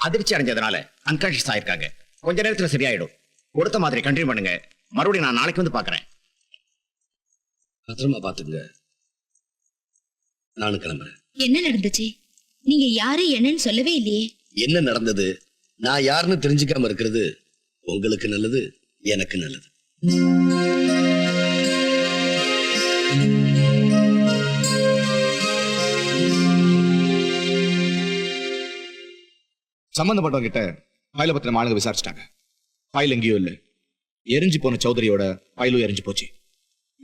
அதிர்ச்சி அடைஞ்சதுனால அன்கான்ஷியஸ் ஆயிருக்காங்க. கொஞ்ச நேரத்துல சரியாயிடும். கொடுத்த மாதிரி கண்டினியூ பண்ணுங்க. மறுபடியும் நான் நாளைக்கு வந்து பாக்குறேன். பத்திரமா பாத்துங்க. நானும் கிளம்புறேன். என்ன நடந்துச்சு? நீங்க யாரு என்னன்னு சொல்லவே இல்லையே. என்ன நடந்தது? நான் யாருன்னு தெரிஞ்சுக்காம இருக்கிறது உங்களுக்கு நல்லது, எனக்கு நல்லது. சம்பந்தப்பட்டவங்க கிட்ட ஃபைல பத்தின ஆளுங்க விசாரிச்சிட்டாங்க. ஃபைல் எங்கேயும் இல்லை. எரிஞ்சு போன சௌதரியோட ஃபைலும் எரிஞ்சு போச்சு.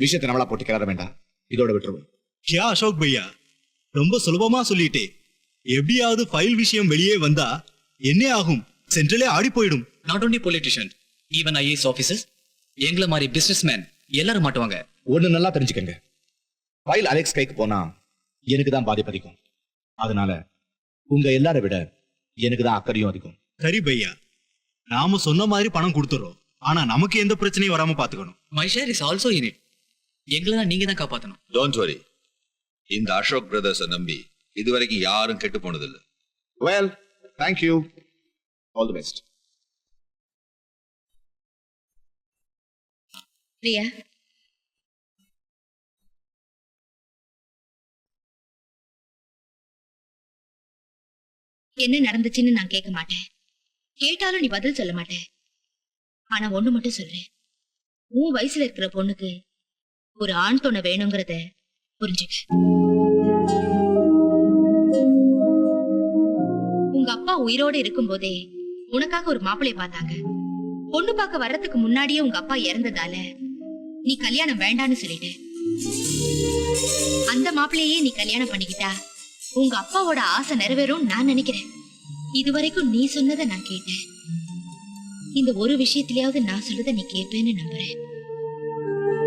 விஷயத்தை நம்மளா போட்டு கிளற வேண்டாம். இதோட விட்டுருவோம். கியா அசோக் பையா, ரொம்ப சுலபமா சொல்லிட்டே. எப்படியாவது ஃபைல் விஷயம் வெளியே வந்தா என்ன ஆகும்? சென்ட்ரலே ஆடி போயிடும். Not only politician, even IAS officers, எங்களை மாதிரி பிசினஸ்மேன் எல்லாரும் மாட்டுவாங்க. ஒண்ணு நல்லா தெரிஞ்சுக்கங்க. ஃபைல் அலெக்ஸ் கைக்கு போனா எனக்கு தான் பாதிப்பதிக்கும். அதனால உங்க எல்லாரை விட எனக்கு தான் அக்கறையும் அதிகம். சரி பையா, நாம சொன்ன மாதிரி பணம் கொடுத்துறோம். ஆனா நமக்கு எந்த பிரச்சனையும் வராம பாத்துக்கணும். My share is also in it. எங்களை தான் நீங்க தான் காப்பாத்தணும். Don't worry. இந்த அசோக் பிரதர்ஸை நம்பி இதுவரைக்கும் யாரும் கெட்டு போனதில்லை. Well, thank you. All the best. Priya, என்ன நடந்துச்சுன்னு நான் கேட்க மாட்டேன். கேட்டாலும் நீ பதில் சொல்ல மாட்டேன். ஆனா ஒண்ணு மட்டும் சொல்றேன். உன் வயசுல இருக்கிற பொண்ணுக்கு ஒரு ஆண் துணை வேணுங்கிறத புரிஞ்சுக்க. உங்க அப்பா உயிரோடு இருக்கும் போதே உனக்காக ஒரு மாப்பிள்ளைய பார்த்தாங்க. பொண்ணு பார்க்க வர்றதுக்கு முன்னாடியே உங்க அப்பா இறந்ததால நீ கல்யாணம் வேண்டான்னு சொல்லிட்டு அந்த மாப்பிள்ளையே நீ கல்யாணம் பண்ணிக்கிட்டா உங்க அப்பாவோட ஆசை நிறைவேறும் நான் நினைக்கிறேன். இதுவரைக்கும் நீ சொன்னதை நான் கேட்டேன். இந்த ஒரு விஷயத்திலேயாவது நான் சொல்றதை நீ கேட்பேன்னு நம்புறேன்.